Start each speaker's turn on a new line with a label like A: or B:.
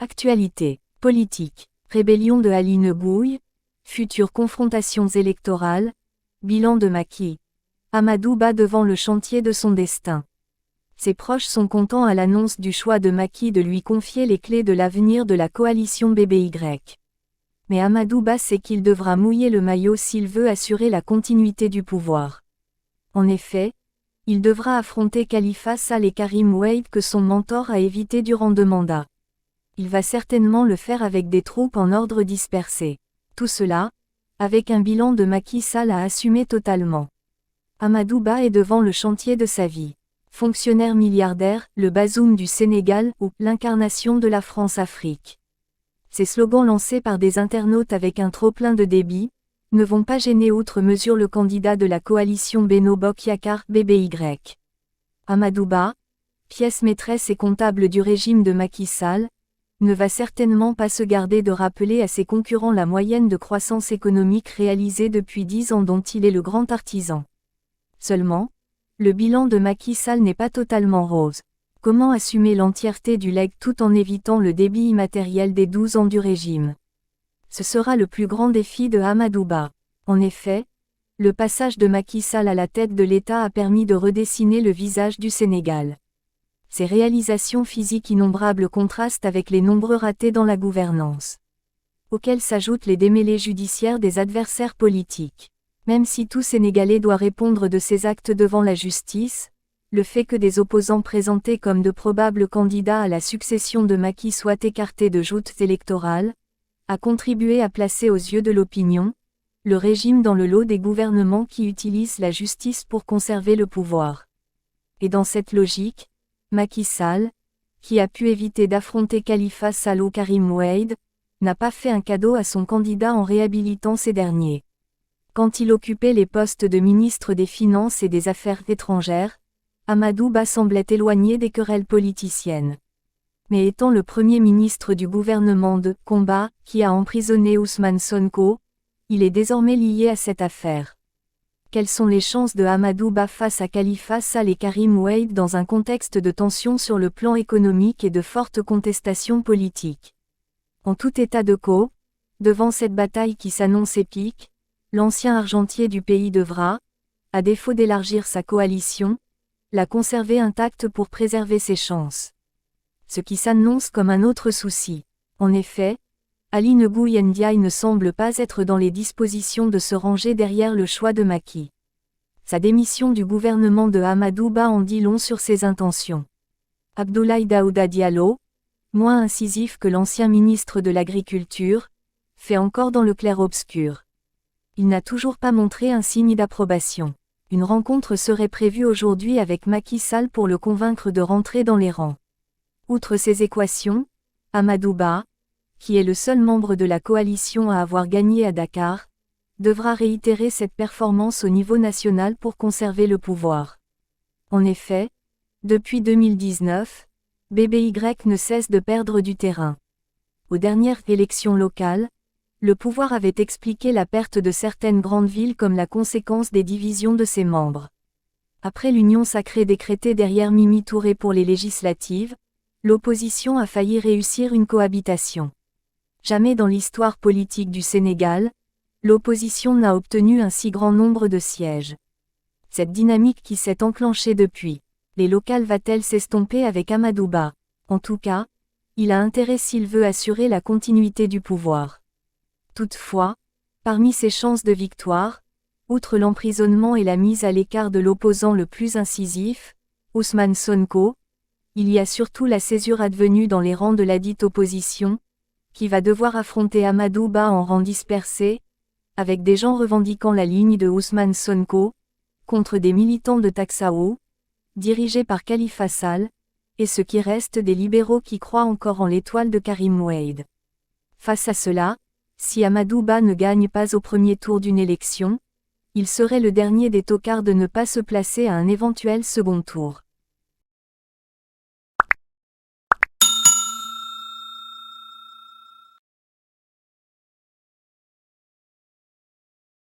A: Actualité politique, rébellion de Ali Ngouille, futures confrontations électorales, bilan de Macky. Amadou Ba devant le chantier de son destin. Ses proches sont contents à l'annonce du choix de Macky de lui confier les clés de l'avenir de la coalition BBY. Mais Amadou Ba sait qu'il devra mouiller le maillot s'il veut assurer la continuité du pouvoir. En effet, il devra affronter Khalifa Sall et Karim Wade que son mentor a évité durant 2 mandats. Il va certainement le faire avec des troupes en ordre dispersé. Tout cela, avec un bilan de Macky Sall à assumer totalement. Amadou Ba est devant le chantier de sa vie. Fonctionnaire milliardaire, le Bazoum du Sénégal ou l'incarnation de la France-Afrique. Ces slogans lancés par des internautes avec un trop-plein de débit, ne vont pas gêner outre mesure le candidat de la coalition Benno Bokk Yakaar BBY. Amadou Ba, pièce maîtresse et comptable du régime de Macky Sall, ne va certainement pas se garder de rappeler à ses concurrents la moyenne de croissance économique réalisée depuis 10 ans dont il est le grand artisan. Seulement, le bilan de Macky Sall n'est pas totalement rose. Comment assumer l'entièreté du legs tout en évitant le débit immatériel des 12 ans du régime? Ce sera le plus grand défi de Amadou Ba. En effet, le passage de Macky Sall à la tête de l'État a permis de redessiner le visage du Sénégal. Ses réalisations physiques innombrables contrastent avec les nombreux ratés dans la gouvernance, auxquels s'ajoutent les démêlés judiciaires des adversaires politiques. Même si tout Sénégalais doit répondre de ses actes devant la justice, le fait que des opposants présentés comme de probables candidats à la succession de Macky soient écartés de joutes électorales, a contribué à placer aux yeux de l'opinion, le régime dans le lot des gouvernements qui utilisent la justice pour conserver le pouvoir. Et dans cette logique, Macky Sall, qui a pu éviter d'affronter Khalifa Sall ou Karim Wade, n'a pas fait un cadeau à son candidat en réhabilitant ces derniers. Quand il occupait les postes de ministre des Finances et des Affaires étrangères, Amadou Ba semblait éloigné des querelles politiciennes. Mais étant le premier ministre du gouvernement de « combat » qui a emprisonné Ousmane Sonko, il est désormais lié à cette affaire. Quelles sont les chances de Amadou Ba face à Khalifa Sall et Karim Wade dans un contexte de tension sur le plan économique et de fortes contestations politiques? En tout état de cause, devant cette bataille qui s'annonce épique, l'ancien argentier du pays devra, à défaut d'élargir sa coalition, la conserver intacte pour préserver ses chances. Ce qui s'annonce comme un autre souci. En effet, Ali Ngouille Ndiaye ne semble pas être dans les dispositions de se ranger derrière le choix de Macky. Sa démission du gouvernement de Amadou Ba en dit long sur ses intentions. Abdoulaye Daouda Diallo, moins incisif que l'ancien ministre de l'Agriculture, fait encore dans le clair-obscur. Il n'a toujours pas montré un signe d'approbation. Une rencontre serait prévue aujourd'hui avec Macky Sall pour le convaincre de rentrer dans les rangs. Outre ces équations, Amadou Ba, qui est le seul membre de la coalition à avoir gagné à Dakar, devra réitérer cette performance au niveau national pour conserver le pouvoir. En effet, depuis 2019, BBY ne cesse de perdre du terrain. Aux dernières élections locales, le pouvoir avait expliqué la perte de certaines grandes villes comme la conséquence des divisions de ses membres. Après l'union sacrée décrétée derrière Mimi Touré pour les législatives, l'opposition a failli réussir une cohabitation. Jamais dans l'histoire politique du Sénégal, l'opposition n'a obtenu un si grand nombre de sièges. Cette dynamique qui s'est enclenchée depuis les locales va-t-elle s'estomper avec Amadou Ba? En tout cas, il a intérêt s'il veut assurer la continuité du pouvoir. Toutefois, parmi ses chances de victoire, outre l'emprisonnement et la mise à l'écart de l'opposant le plus incisif, Ousmane Sonko, il y a surtout la césure advenue dans les rangs de ladite opposition, qui va devoir affronter Amadou Ba en rang dispersé, avec des gens revendiquant la ligne de Ousmane Sonko, contre des militants de Taxawo, dirigés par Khalifa Sall, et ce qui reste des libéraux qui croient encore en l'étoile de Karim Wade. Face à cela, si Amadou Ba ne gagne pas au premier tour d'une élection, il serait le dernier des tocards de ne pas se placer à un éventuel second tour.